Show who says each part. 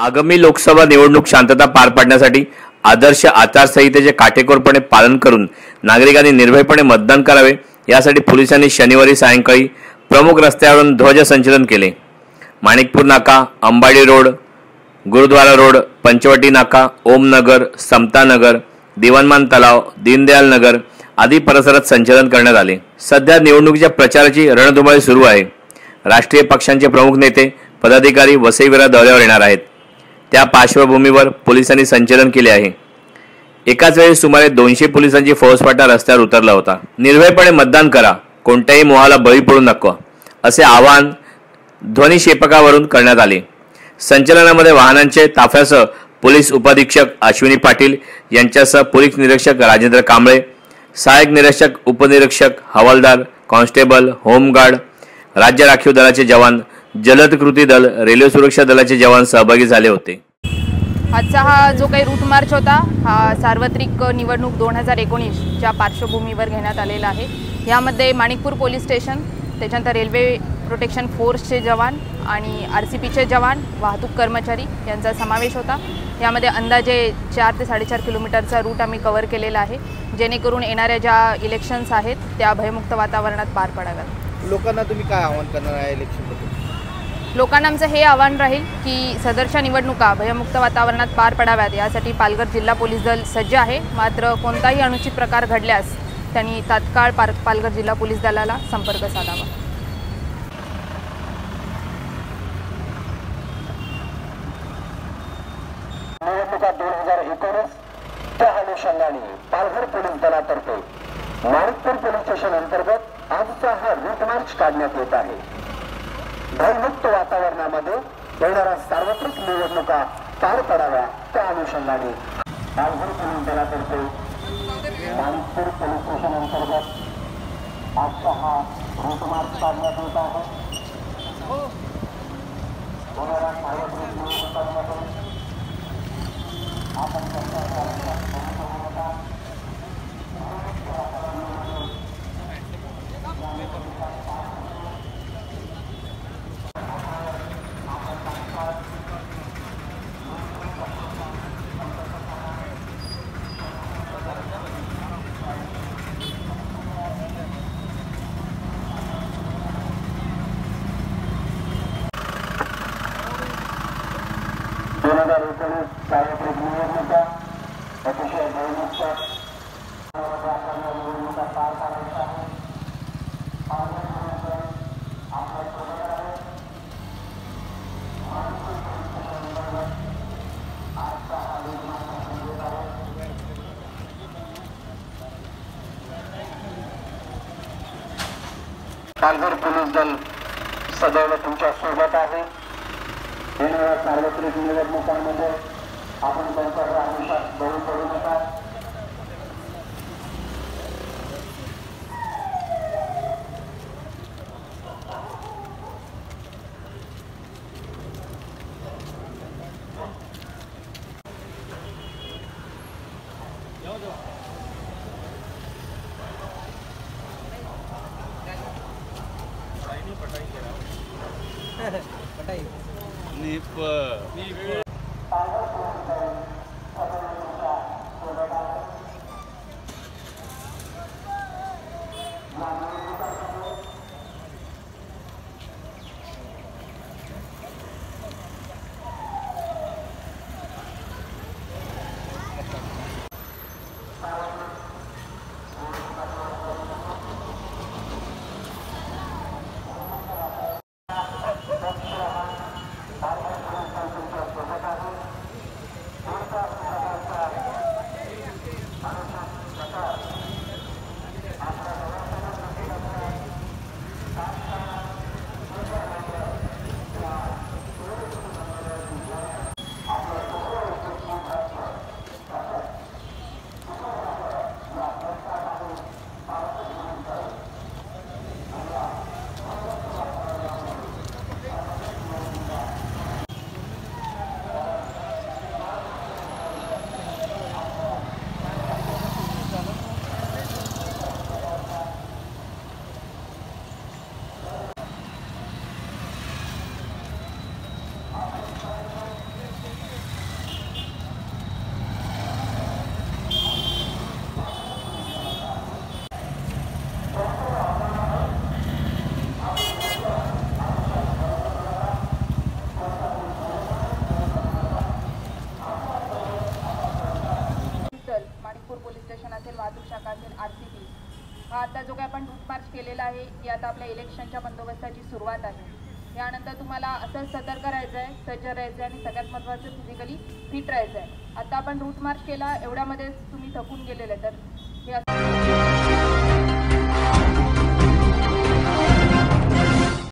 Speaker 1: आगामी लोकसभा निवडणूक शांतता पार पाडण्यासाठी आदर्श आचारसंहितेचे काटेकोरपणे पालन करून नागरिकांनी निर्भयपणे मतदान करावे यासाठी पोलिसांनी शनिवारी सायंकाळी प्रमुख रस्त्यावरून ध्वज संचलन केले। माणिकपूर नाका, अंबाडी रोड, गुरुद्वारा रोड, पंचवटी नाका, ओमनगर, समतानगर, दिवानमान तलाव, दीनदयाल नगर आदी परिसरात संचलन करण्यात आले। सध्या निवडणुकीच्या प्रचाराची रणधुमाळी सुरू आहे। राष्ट्रीय पक्षांचे प्रमुख नेते, पदाधिकारी वसईविरा दौऱ्यावर येणार आहेत। त्या पार्श्वभूमीवर पोलिसांनी संचलन केले आहे। एकाच वेळी सुमारे 200 पोलिसांची फौजफाटा रस्त्यावर उतरला होता। निर्भयपणे मतदान करा, कोणत्याही मोहाला बळी पडू नका असे आवाहन ध्वनिक्षेपकावरून करण्यात आले। संचलनामध्ये वाहनांचे ताफ्यासह पोलीस उपाधीक्षक अश्विनी पाटील यांच्यासह पोलीस निरीक्षक राजेंद्र कांबळे, सहाय्यक निरीक्षक, उपनिरीक्षक, हवालदार, कॉन्स्टेबल, होमगार्ड, राज्य राखीव दलाचे जवान, जलद कृती दल, रेल्वे सुरक्षा दलाचे जवान सहभागी झाले होते।
Speaker 2: आजचा हा जो काही रूट मार्च होता हा सार्वत्रिक निवडणूक 2019च्या पार्श्वभूमीवर घेण्यात आलेला आहे। यामध्ये माणिकपूर पोलीस स्टेशन, त्याच्यानंतर रेल्वे प्रोटेक्शन फोर्सचे जवान आणि RCPचे जवान, वाहतूक कर्मचारी यांचा समावेश होता। यामध्ये अंदाजे 4 ते 4.5 किलोमीटरचा रूट आम्ही कव्हर केलेला आहे, जेणेकरून येणाऱ्या ज्या इलेक्शन्स आहेत त्या भयमुक्त वातावरणात पार पडाव्यात।
Speaker 3: लोकांना तुम्ही काय आवाहन करणार आहे इलेक्शनबद्दल?
Speaker 2: लोकांना आमचं हे आव्हान राहील की सदरच्या निवडणुका भयमुक्त वातावरणात पार पडाव्यात यासाठी पालघर जिल्हा पोलीस दल सज्ज आहे। मात्र कोणताही अनुचित प्रकार घडल्यास त्यांनी तात्काळ पालघर जिल्हा पोलीस दलाला संपर्क साधावा।
Speaker 4: निवडणुका 2019 त्या अनुषंगाने पालघर पोलीस दलातर्फे माणिकपूर पोलीस स्टेशन अंतर्गत आजचा हा रूट मार्च काढण्यात येत आहे। भयमुक्त वातावरणामध्ये येणाऱ्या सार्वत्रिक निवडणुका पार पडाव्या त्या अनुषंगाने पालघर पोलीस दलातर्फे माणिकपूर पोलीस स्टेशन अंतर्गत आजचा हा रूट मार्च काढण्यात येत आहे। होणाऱ्या सार्वत्रिक निवडणुकांमध्ये आपण सार्वत्रिक निवडणुका अतिशय भयमुक्त निवडणुका पार पाडायच्या आहेत। पालघर पोलीस दल सदैव तुमच्या सोबत आहे। येणाऱ्या सार्वत्रिक निवडणुकांमध्ये आपण त्यांच्या आयुष्यात बळी पडू नका।
Speaker 2: हा आता जो काही आपण रूट मार्च केलेला आहे ही आता आपल्या इलेक्शनच्या बंदोबस्ताची सुरुवात आहे। यानंतर तुम्हाला असंच सतर्क राहायचं आहे, सज्ज राहायचं आहे आणि सगळ्यात महत्त्वाचं फिजिकली फिट राहायचं आहे। आता आपण रूट मार्च केला एवढ्यामध्येच तुम्ही थकून गेलेले तर